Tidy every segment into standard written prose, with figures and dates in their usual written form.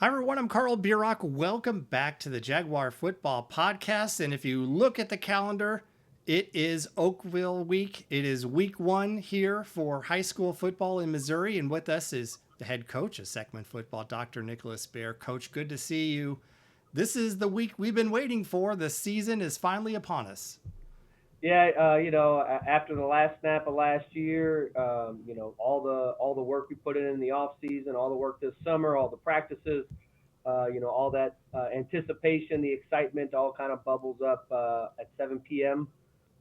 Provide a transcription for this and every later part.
Hi, everyone. I'm Carl Bierock. Welcome back to the Jaguar Football Podcast. And if you look at the calendar, it is Oakville week. It is week one here for high school football in Missouri. And with us is the head coach of Seckman football, Dr. Nicholas Bear. Coach, good to see you. This is the week we've been waiting for. The season is finally upon us. Yeah, after the last snap of last year, all the work we put in the off season, all the work this summer, all the practices, all that anticipation, the excitement, all kind of bubbles up at 7 p.m.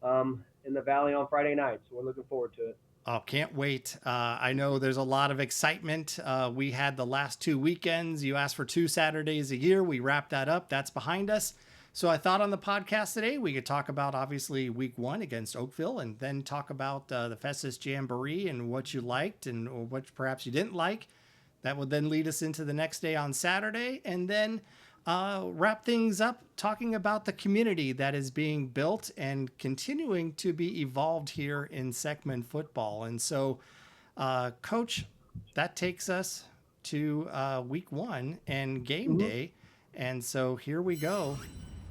In the Valley on Friday night. So we're looking forward to it. Oh, can't wait. I know there's a lot of excitement. We had the last two weekends. You asked for two Saturdays a year. We wrapped that up. That's behind us. So I thought on the podcast today, we could talk about obviously week one against Oakville and then talk about the Festus Jamboree and what you liked and what perhaps you didn't like. That would then lead us into the next day on Saturday. And then wrap things up talking about the community that is being built and continuing to be evolved here in Seckman football. And so, Coach, that takes us to week one and game Mm-hmm. day. And so here we go.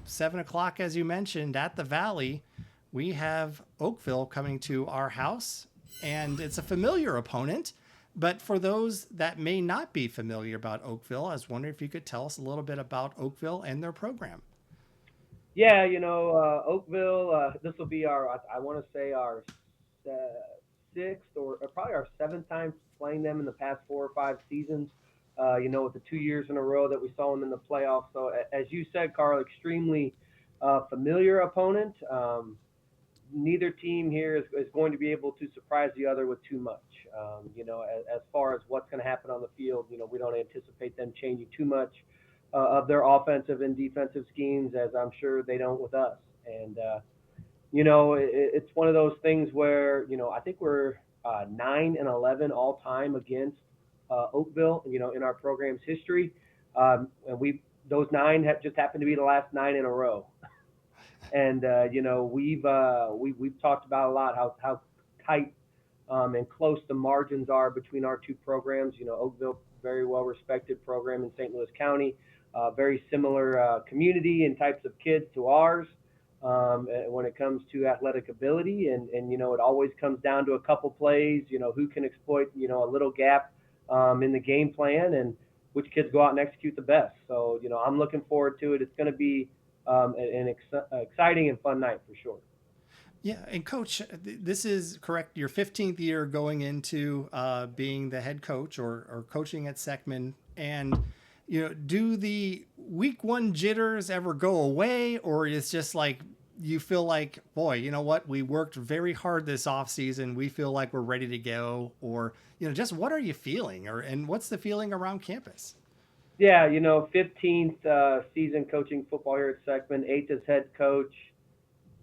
7 o'clock, as you mentioned, at the Valley. We have Oakville coming to our house, and it's a familiar opponent. But for those that may not be familiar about Oakville, I was wondering if you could tell us a little bit about Oakville and their program. Yeah, Oakville. This will be I want to say our sixth or probably our seventh time playing them in the past 4 or 5 seasons. With the 2 years in a row that we saw them in the playoffs. So as you said, Carl, extremely familiar opponent. Neither team here is going to be able to surprise the other with too much. As far as what's going to happen on the field, we don't anticipate them changing too much of their offensive and defensive schemes, as I'm sure they don't with us. And it's one of those things where I think we're 9-11 all time against Oakville. In our program's history, and we those nine just happened to be the last nine in a row. And we've talked about a lot how tight and close the margins are between our two programs. Oakville, very well respected program in St. Louis County, very similar community and types of kids to ours. When it comes to athletic ability, and it always comes down to a couple plays, who can exploit a little gap in the game plan, and which kids go out and execute the best. So I'm looking forward to it. It's going to be exciting and fun night for sure. Yeah, and Coach, this is correct. Your 15th year going into being the head coach or coaching at Seckman, and do the week one jitters ever go away, or is just like you feel like, boy, you know what, we worked very hard this off season. We feel like we're ready to go, or just what are you feeling, or and what's the feeling around campus? Yeah, 15th season coaching football here at Seckman, eighth as head coach,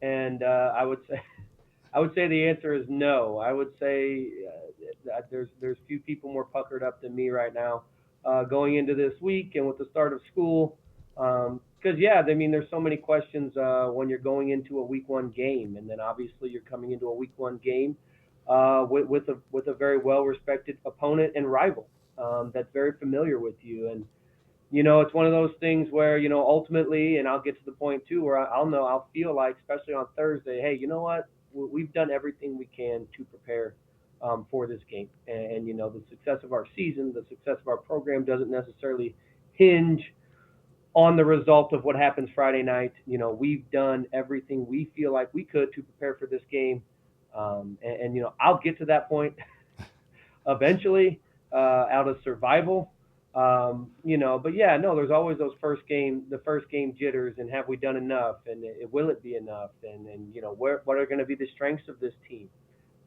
and I would say the answer is no. I would say that there's few people more puckered up than me right now, going into this week and with the start of school. Because yeah, I mean, there's so many questions when you're going into a week one game, and then obviously you're coming into a week one game with a very well respected opponent and rival that's very familiar with you. And it's one of those things where, ultimately, and I'll get to the point too, where I'll feel like, especially on Thursday, hey, you know what? We've done everything we can to prepare for this game. And, the success of our season, the success of our program doesn't necessarily hinge on the result of what happens Friday night. We've done everything we feel like we could to prepare for this game. I'll get to that point eventually out of survival. But yeah, no, there's always the first game jitters, and have we done enough, and will it be enough, and what are going to be the strengths of this team?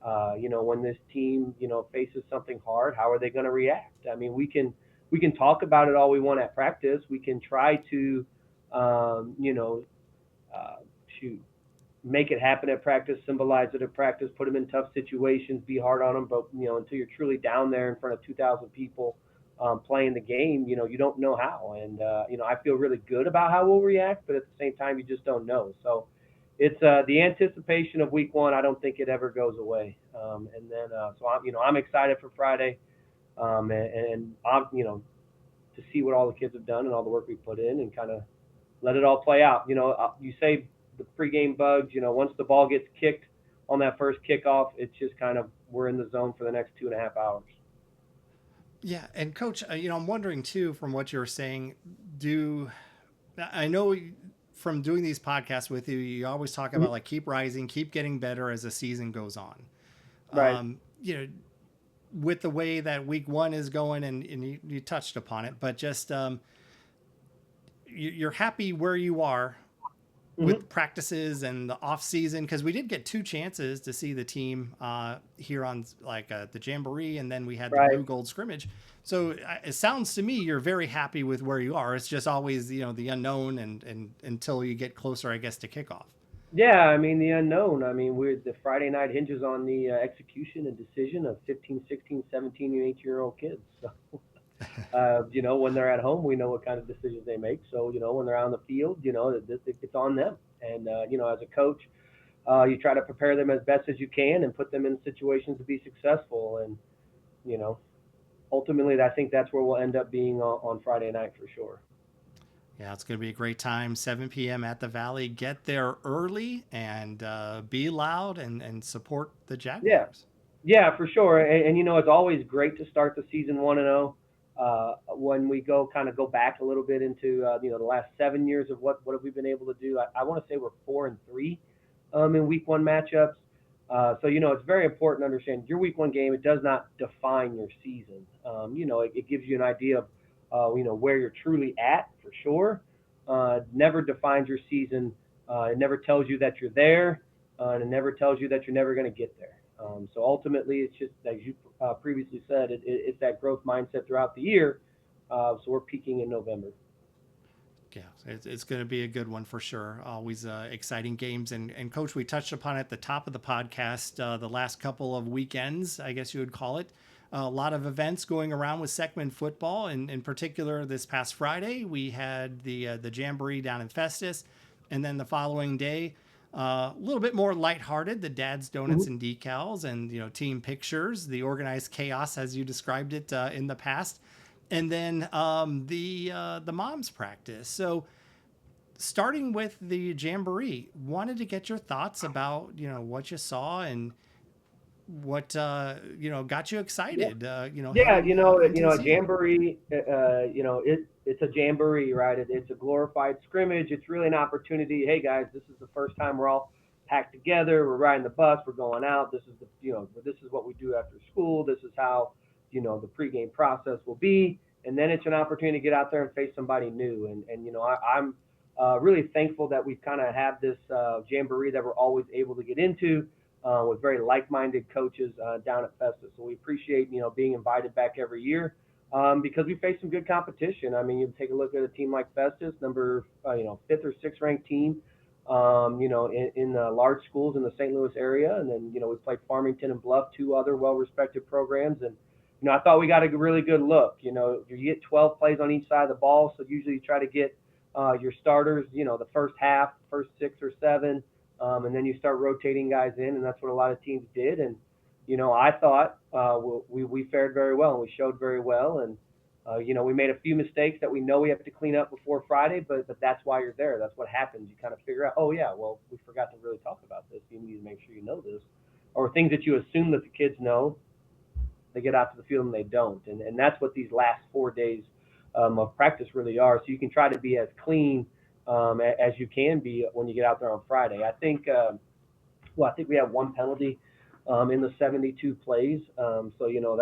When this team faces something hard, how are they going to react? I mean, we can talk about it all we want at practice. We can try to, uh, shoot, make it happen at practice, symbolize it at practice, put them in tough situations, be hard on them. But until you're truly down there in front of 2,000 people playing the game, you don't know how. And I feel really good about how we'll react, but at the same time, you just don't know. So it's the anticipation of week one. I don't think it ever goes away. And then so I'm excited for Friday, and I'm to see what all the kids have done and all the work we put in, and kind of let it all play out. You say the pregame bugs. Once the ball gets kicked on that first kickoff, it's just kind of we're in the zone for the next 2.5 hours. Yeah, and Coach, I'm wondering too, from what you're saying, do I know from doing these podcasts with you, you always talk about like keep rising, keep getting better as the season goes on. Right. With the way that week one is going, and you touched upon it, but just you're happy where you are with practices and the off season, because we did get 2 chances to see the team here on like the Jamboree, and then we had the Right. Blue Gold scrimmage. So it sounds to me you're very happy with where you are. It's just always the unknown, and until you get closer, I guess, to kickoff. Yeah, I mean, the unknown. I mean, the Friday night hinges on the execution and decision of 15, 16, 17, and 18-year-old kids. So, when they're at home, we know what kind of decisions they make. So, when they're out on the field, it's on them. And, as a coach, you try to prepare them as best as you can and put them in situations to be successful. And, ultimately, I think that's where we'll end up being on Friday night for sure. Yeah, it's going to be a great time. 7 p.m. at the Valley. Get there early and be loud and support the Yeah. Jaguars. Yeah, for sure. And it's always great to start the season 1-0. When we go back a little bit into the last 7 years of what have we been able to do. I want to say we're 4-3 in week 1 matchups. So it's very important to understand your week 1 game. It does not define your season. It gives you an idea of where you're truly at for sure. Never defines your season. It never tells you that you're there, and it never tells you that you're never going to get there. So ultimately, it's just, as you previously said, it's that growth mindset throughout the year. So we're peaking in November. Yeah, it's going to be a good one for sure. Always exciting games. And Coach, we touched upon at the top of the podcast the last couple of weekends, I guess you would call it. A lot of events going around with Seckman football. And in particular, this past Friday, we had the Jamboree down in Festus. And then the following day, a little bit more lighthearted, the Dad's Donuts and Decals and, team pictures, the organized chaos, as you described it in the past. And then the mom's practice. So starting with the Jamboree, wanted to get your thoughts about, what you saw and what, got you excited, Yeah, into a jamboree, it's a jamboree, right? It's a glorified scrimmage. It's really an opportunity. Hey guys, this is the first time we're all packed together. We're riding the bus. We're going out. This is what we do after school. This is how, the pregame process will be. And then it's an opportunity to get out there and face somebody new. And I'm really thankful that we kind of have this jamboree that we're always able to get into. With very like-minded coaches down at Festus. So we appreciate, being invited back every year because we face some good competition. I mean, you take a look at a team like Festus, number, 5th or 6th ranked team, in large schools in the St. Louis area. And then, we played Farmington and Bluff, 2 other well-respected programs. And, I thought we got a really good look. You get 12 plays on each side of the ball. So usually you try to get your starters, the first half, first 6 or 7. And then you start rotating guys in, and that's what a lot of teams did. And, I thought we fared very well, and we showed very well. And, we made a few mistakes that we know we have to clean up before Friday, but that's why you're there. That's what happens. You kind of figure out, oh, yeah, well, we forgot to really talk about this. You need to make sure you know this. Or things that you assume that the kids know, they get out to the field and they don't. And that's what these last 4 days of practice really are. So you can try to be as clean as you can be when you get out there on Friday. I think we have 1 penalty in the 72 plays. So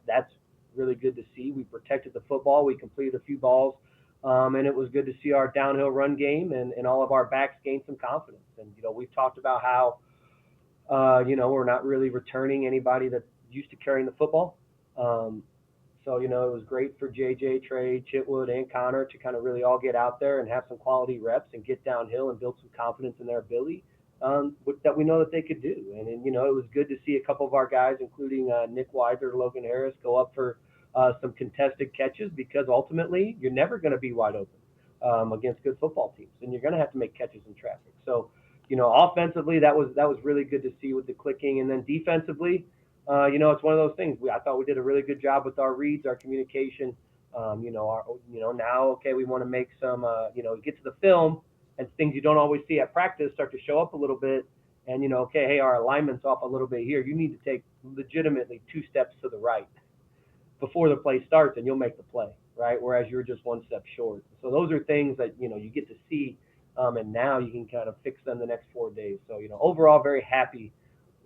that's really good to see. We protected the football. We completed a few balls, and it was good to see our downhill run game and all of our backs gain some confidence. And we've talked about how we're not really returning anybody that's used to carrying the football. So, it was great for JJ, Trey, Chitwood, and Connor to kind of really all get out there and have some quality reps and get downhill and build some confidence in their ability that we know that they could do. And it was good to see a couple of our guys, including Nick Weiser, Logan Harris, go up for some contested catches because ultimately you're never going to be wide open against good football teams. And you're going to have to make catches in traffic. So, offensively, that was really good to see with the clicking. And then defensively, it's one of those things. I thought we did a really good job with our reads, our communication, Now, okay, we want to make some, get to the film, and things you don't always see at practice start to show up a little bit. And, okay, hey, our alignment's off a little bit here. You need to take legitimately 2 steps to the right before the play starts, and you'll make the play, right? Whereas you're just 1 step short. So those are things that, you get to see, and now you can kind of fix them the next 4 days. So, overall, very happy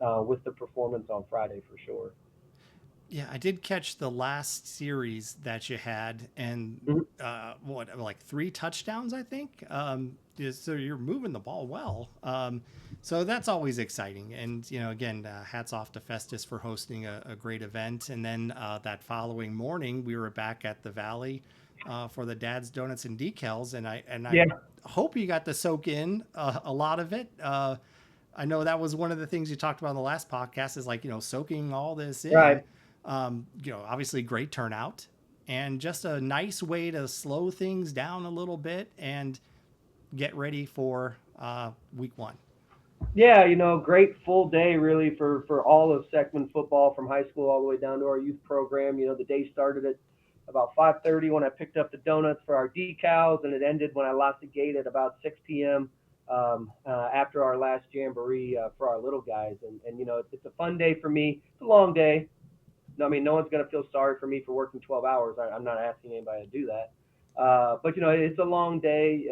with the performance on Friday for sure. Yeah, I did catch the last series that you had, and Mhm. like 3 touchdowns, I think. So you're moving the ball well. So that's always exciting. And again, hats off to Festus for hosting a great event. And then that following morning, we were back at the Valley for the Dad's Donuts and Decals, and I Yeah, hope you got to soak in a lot of it. I know that was one of the things you talked about in the last podcast is like, soaking all this in. right. Obviously great turnout and just a nice way to slow things down a little bit and get ready for week one. Yeah, great full day really for all of Seckman football from high school all the way down to our youth program. The day started at about 5:30 when I picked up the donuts for our decals, and it ended when I lost the gate at about 6 p.m. After our last jamboree for our little guys. And it's a fun day for me. It's a long day. No, I mean, no one's going to feel sorry for me for working 12 hours. I'm not asking anybody to do that. But it's a long day,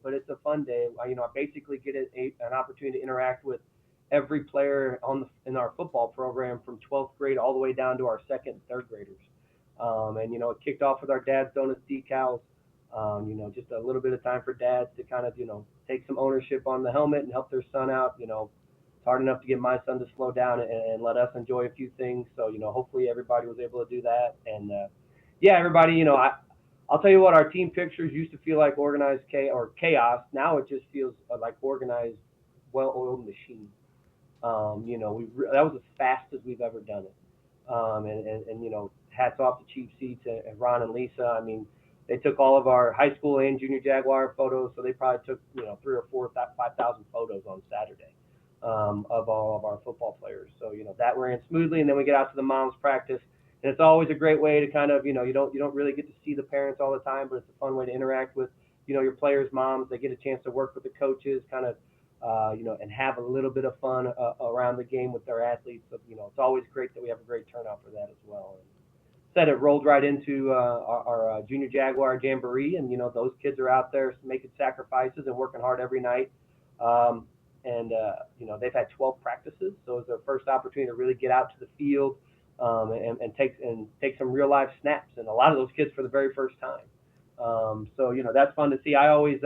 but it's a fun day. I basically get an opportunity to interact with every player in our football program from 12th grade all the way down to our second and third graders. And it kicked off with our Dad's Donuts decals. Just a little bit of time for dads to kind of take some ownership on the helmet and help their son out. It's hard enough to get my son to slow down and let us enjoy a few things. So, hopefully everybody was able to do that. And yeah, everybody, I'll tell you what, our team pictures used to feel like organized chaos. Now it just feels like organized, well-oiled machine. That was as fast as we've ever done it. And hats off to Cheap Seats and Ron and Lisa. I mean, they took all of our high school and junior Jaguar photos, so they probably took 3 or 4, 5,000 photos on Saturday of all of our football players. So that ran smoothly, and then we get out to the moms practice, and it's always a great way to kind of you don't really get to see the parents all the time, but it's a fun way to interact with your players' moms. They get a chance to work with the coaches, kind of and have a little bit of fun around the game with their athletes. So, it's always great that we have a great turnout for that as well. And said it rolled right into our junior Jaguar jamboree, and those kids are out there making sacrifices and working hard every night. And they've had 12 practices, so it's their first opportunity to really get out to the field and take some real life snaps, and a lot of those kids for the very first time. So that's fun to see. I always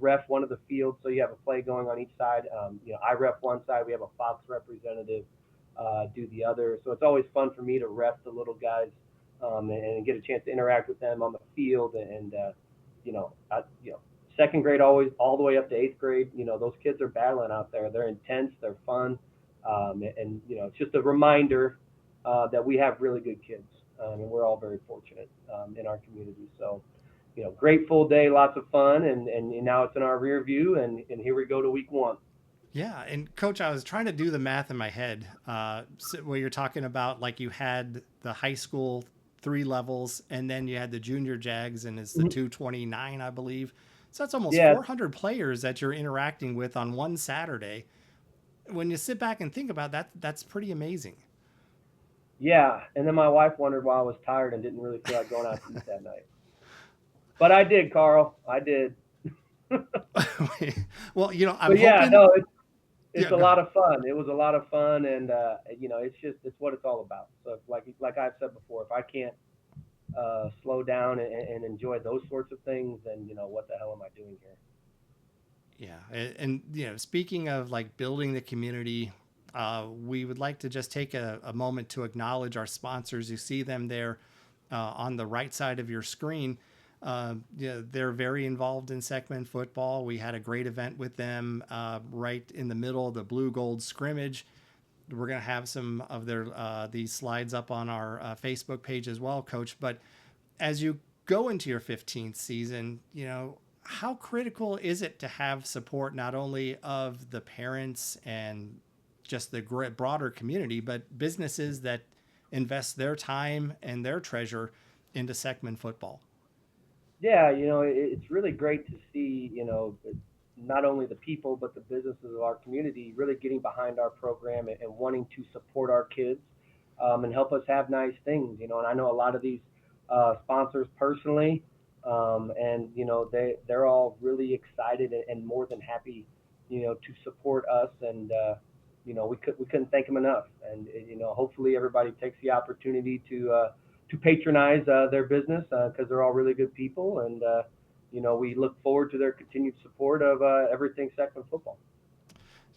ref one of the fields, so you have a play going on each side. I ref one side. We have a Fox representative do the other. So it's always fun for me to ref the little guys and get a chance to interact with them on the field. And second grade always all the way up to eighth grade. Those kids are battling out there. They're intense. They're fun, and it's just a reminder that we have really good kids, and we're all very fortunate in our community. So, great full day, lots of fun, and now it's in our rear view, and here we go to week one. Yeah, and Coach, I was trying to do the math in my head. Where you're talking about like you had the high school 3 levels, and then you had the junior Jags, and it's the Mhm. 229, I believe. So that's almost Yeah, 400 players that you're interacting with on one Saturday. When you sit back and think about that, that's pretty amazing. yeah. And then my wife wondered why I was tired and didn't really feel like going out to eat that night. But I did, Carl. I did. Well, I'm But yeah, hoping. no, it's Yeah, a go lot ahead. of fun. It was a lot of fun, and it's what it's all about. So like I've said before, if I can't slow down and enjoy those sorts of things, then what the hell am I doing here? Yeah, and speaking of like building the community, we would like to just take a moment to acknowledge our sponsors. You see them there on the right side of your screen. They're very involved in Seckman football. We had a great event with them right in the middle of the blue gold scrimmage. We're gonna have some of their these slides up on our Facebook page as well, Coach. But as you go into your 15th season, how critical is it to have support not only of the parents and just the broader community, but businesses that invest their time and their treasure into Seckman football? Yeah, it's really great to see, not only the people but the businesses of our community really getting behind our program and wanting to support our kids, and help us have nice things. And I know a lot of these sponsors personally, and they're all really excited and more than happy, to support us, and we couldn't thank them enough. And hopefully everybody takes the opportunity to patronize their business, because they're all really good people, and we look forward to their continued support of everything Seckman football.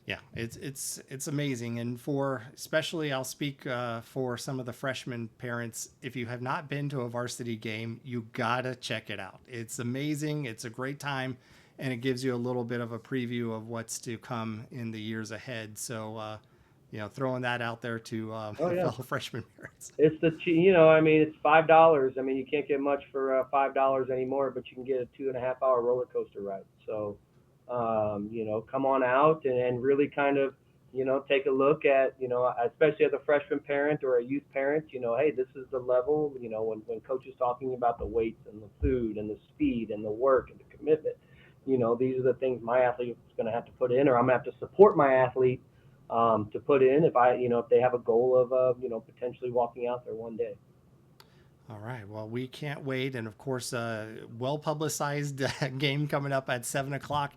Yeah, it's amazing, and for especially I'll speak for some of the freshman parents. If you have not been to a varsity game, you gotta check it out. It's amazing. It's a great time, and it gives you a little bit of a preview of what's to come in the years ahead. So, throwing that out there to Oh yeah, fellow freshman parents. it's it's $5. I mean, you can't get much for $5 anymore, but you can get a 2.5 hour roller coaster ride. So, come on out and really kind of, take a look at, especially as a freshman parent or a youth parent, hey, this is the level, when coach is talking about the weights and the food and the speed and the work and the commitment, these are the things my athlete is going to have to put in, or I'm going to have to support my athlete to put in if they have a goal of, potentially walking out there one day. All right. Well, we can't wait, and of course, well publicized game coming up at 7 o'clock.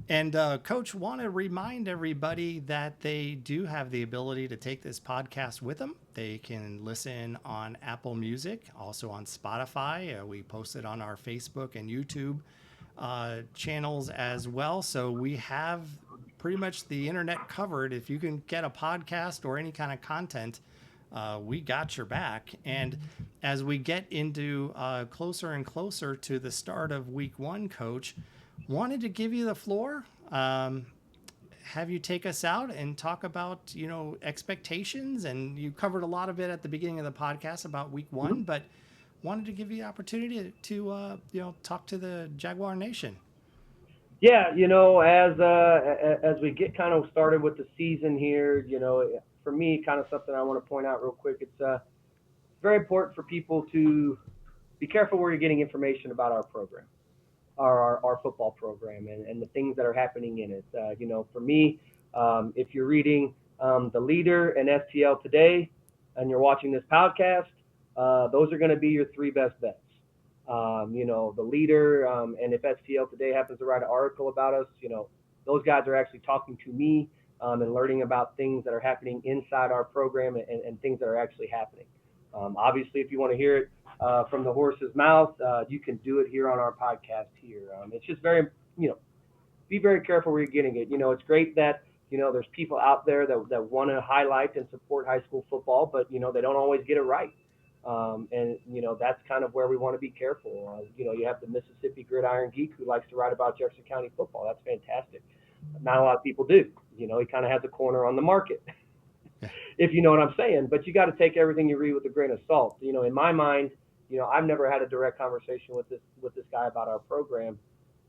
And Coach, want to remind everybody that they do have the ability to take this podcast with them. They can listen on Apple Music, also on Spotify. We post it on our Facebook and YouTube channels as well. So we have pretty much the internet covered. If you can get a podcast or any kind of content, we got your back. And as we get into closer and closer to the start of week one, Coach, wanted to give you the floor. Have you take us out and talk about, expectations. And you covered a lot of it at the beginning of the podcast about week one, but wanted to give you the opportunity to, talk to the Jaguar Nation. Yeah, as we get kind of started with the season here, for me, kind of something I want to point out real quick. It's very important for people to be careful where you're getting information about our program, our football program, and the things that are happening in it. For me, if you're reading the Leader and STL today, and you're watching this podcast, those are going to be your three best bets. The Leader, and if STL today happens to write an article about us, those guys are actually talking to me, and learning about things that are happening inside our program, and things that are actually happening. Obviously, if you want to hear it from the horse's mouth, you can do it here on our podcast here. It's just very, be very careful where you're getting it. It's great that, there's people out there that want to highlight and support high school football, but, they don't always get it right. And that's kind of where we want to be careful. You have the Mississippi Gridiron Geek who likes to write about Jefferson County football. That's fantastic. Not a lot of people do. He kind of has a corner on the market, if you know what I'm saying. But you got to take everything you read with a grain of salt. In my mind, I've never had a direct conversation with this guy about our program.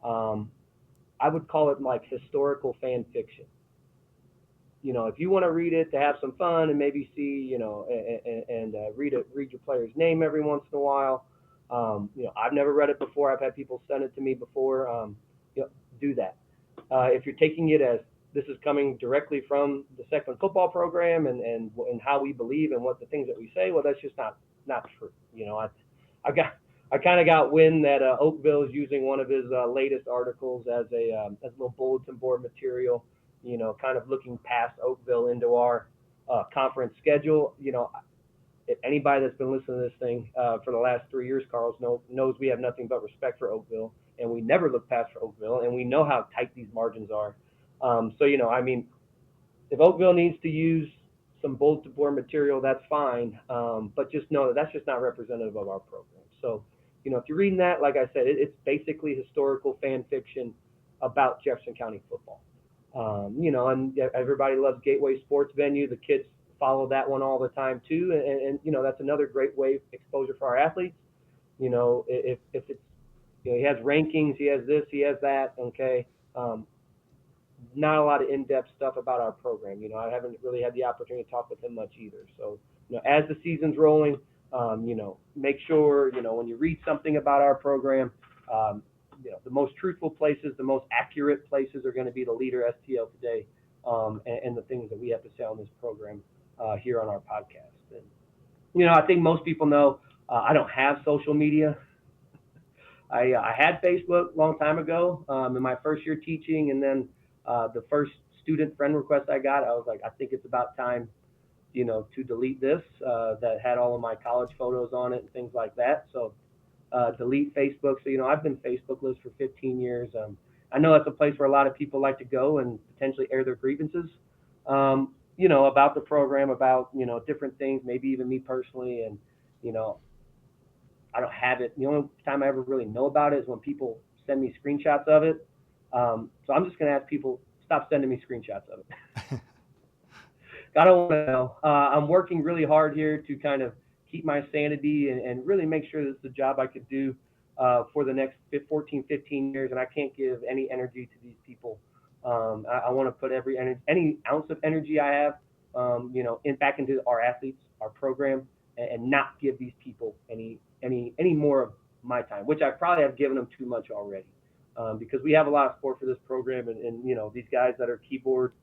I would call it like historical fan fiction. If you want to read it to have some fun and maybe see, and read your player's name every once in a while. I've never read it before. I've had people send it to me before. Do that. If you're taking it as this is coming directly from the Seckman football program and how we believe and what the things that we say, well, that's just not true. I kind of got wind that Oakville is using one of his latest articles as a little bulletin board material. Kind of looking past Oakville into our conference schedule. If anybody that's been listening to this thing for the last 3 years, Carlos, knows we have nothing but respect for Oakville, and we never look past for Oakville, and we know how tight these margins are. If Oakville needs to use some bulletin board material, that's fine, but just know that that's just not representative of our program. So, if you're reading that, like I said, it's basically historical fan fiction about Jefferson County football. And everybody loves Gateway Sports Venue. The kids follow that one all the time too, and that's another great way exposure for our athletes. If it's he has rankings, he has this, he has that. Okay, not a lot of in-depth stuff about our program. I haven't really had the opportunity to talk with him much either. So as the season's rolling, Make sure, when you read something about our program, um, the most truthful places, the most accurate places are going to be the Leader STL Today, and the things that we have to say on this program here on our podcast. And, I think most people know I don't have social media. I had Facebook a long time ago in my first year teaching, and then the first student friend request I got, I was like, I think it's about time, to delete this that had all of my college photos on it and things like that. So delete Facebook. So, I've been Facebookless for 15 years. I know that's a place where a lot of people like to go and potentially air their grievances, about the program, about, different things, maybe even me personally. And, you know, I don't have it. The only time I ever really know about it is when people send me screenshots of it. So I'm just going to ask people, stop sending me screenshots of it. I don't want to know. I'm working really hard here to kind of keep my sanity and really make sure that it's a job I could do for the next 14, 15 years, and I can't give any energy to these people. I want to put any ounce of energy I have, back into our athletes, our program, and not give these people any more of my time, which I probably have given them too much already. Because we have a lot of support for this program, and these guys that are keyboard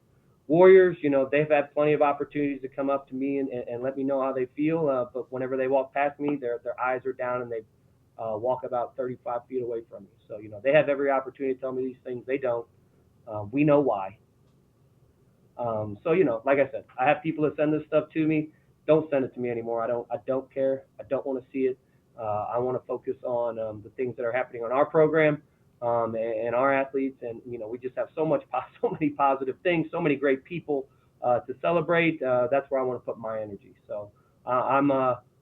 warriors, they've had plenty of opportunities to come up to me and let me know how they feel. But whenever they walk past me, their eyes are down and they walk about 35 feet away from me. So, they have every opportunity to tell me these things. They don't. We know why. So, like I said, I have people that send this stuff to me. Don't send it to me anymore. I don't care. I don't want to see it. I want to focus on the things that are happening on our program and our athletes. And, we just have so many positive things, so many great people to celebrate. That's where I want to put my energy. So I'm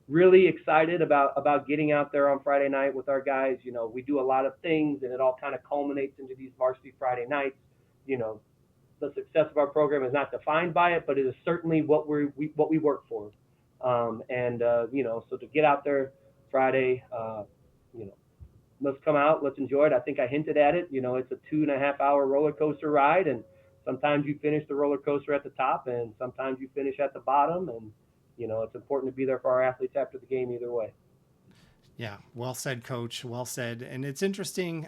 really excited about getting out there on Friday night with our guys. We do a lot of things, and it all kind of culminates into these Varsity Friday nights. The success of our program is not defined by it, but it is certainly what we work for. So to get out there Friday, let's come out, let's enjoy it. I think I hinted at it. It's a 2.5-hour roller coaster ride, and sometimes you finish the roller coaster at the top, and sometimes you finish at the bottom. And it's important to be there for our athletes after the game either way. Yeah, well said, Coach. Well said. And it's interesting.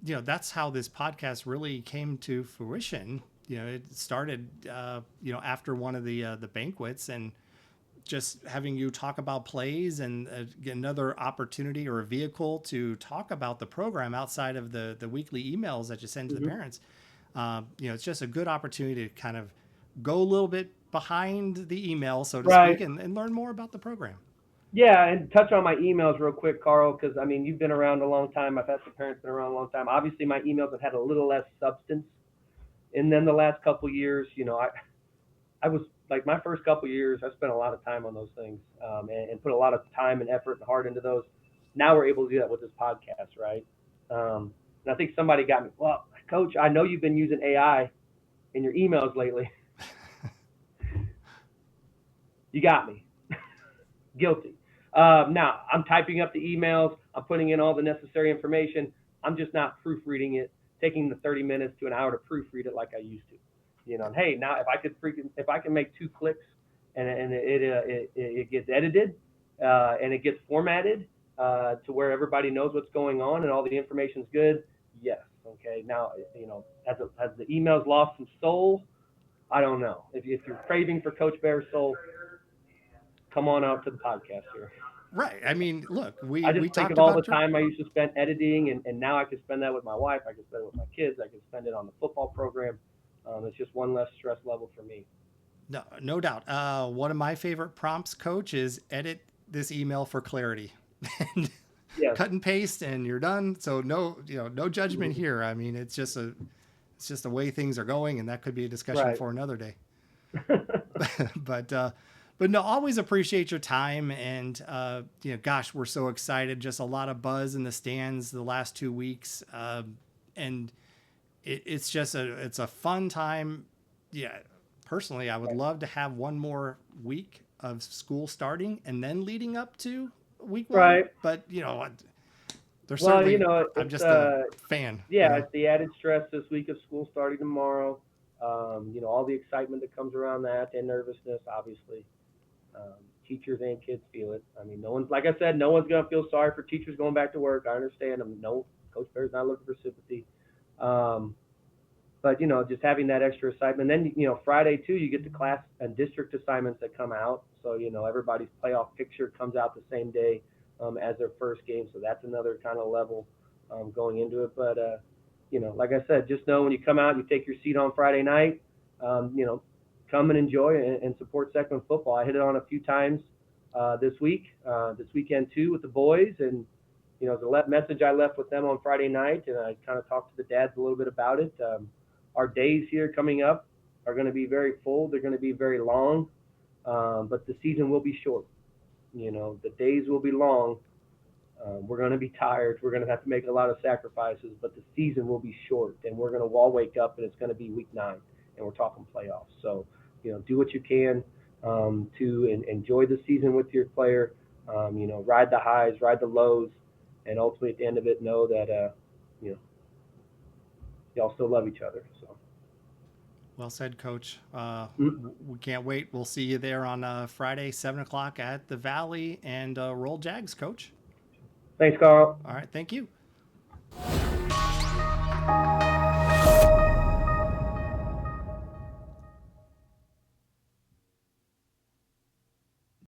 That's how this podcast really came to fruition. It started, after one of the banquets, and just having you talk about plays and another opportunity or a vehicle to talk about the program outside of the weekly emails that you send to the parents. It's just a good opportunity to kind of go a little bit behind the email, so to speak, and learn more about the program. Yeah, and touch on my emails real quick, Carl, because, you've been around a long time. I've had some parents been around a long time. Obviously, my emails have had a little less substance. And then the last couple of years, I was like, my first couple of years, I spent a lot of time on those things and put a lot of time and effort and heart into those. Now we're able to do that with this podcast, right? And I think somebody got me, well, Coach, I know you've been using AI in your emails lately. You got me. Guilty. Now, I'm typing up the emails. I'm putting in all the necessary information. I'm just not proofreading it, taking the 30 minutes to an hour to proofread it like I used to. And hey, now if I can make 2 clicks and it gets edited and it gets formatted to where everybody knows what's going on and all the information's good, yes. Okay. Now, has the emails lost some soul? I don't know. If you're craving for Coach Bear's soul, come on out to the podcast here. Right. I mean, look, we think talked of all about the time I used to spend editing, and now I can spend that with my wife. I can spend it with my kids. I can spend it on the football program. It's just one less stress level for me. No doubt. One of my favorite prompts, Coach, is edit this email for clarity. Yes. Cut and paste, and you're done. So no judgment here. I mean, it's just the way things are going, and that could be a discussion for another day. But no, always appreciate your time, and gosh, we're so excited. Just a lot of buzz in the stands the last 2 weeks, and it's a fun time. Yeah, personally, I would love to have one more week of school starting and then leading up to week 1. Right. But there's certainly, I'm just a fan. Yeah, it's the added stress this week of school starting tomorrow. All the excitement that comes around that and nervousness, obviously. teachers and kids feel it. I mean, no one's, like I said, no one's going to feel sorry for teachers going back to work. I understand them. No, Coach Bear's not looking for sympathy. But, just having that extra excitement. Then, Friday, too, you get the class and district assignments that come out. So, everybody's playoff picture comes out the same day as their first game. So that's another kind of level going into it. But, like I said, just know when you come out, you take your seat on Friday night, come and enjoy and support Seckman football. I hit it on a few times this weekend, too, with the boys. And, the message I left with them on Friday night, and I kind of talked to the dads a little bit about it. Our days here coming up are going to be very full. They're going to be very long, but the season will be short. The days will be long. We're going to be tired. We're going to have to make a lot of sacrifices, but the season will be short, and we're going to all wake up, and it's going to be week 9, and we're talking playoffs. So, do what you can to enjoy the season with your player. Ride the highs, ride the lows, and ultimately at the end of it, know that y'all still love each other. So. Well said, Coach. We can't wait. We'll see you there on Friday, 7 o'clock at the Valley, and Roll Jags, Coach. Thanks, Carl. All right. Thank you.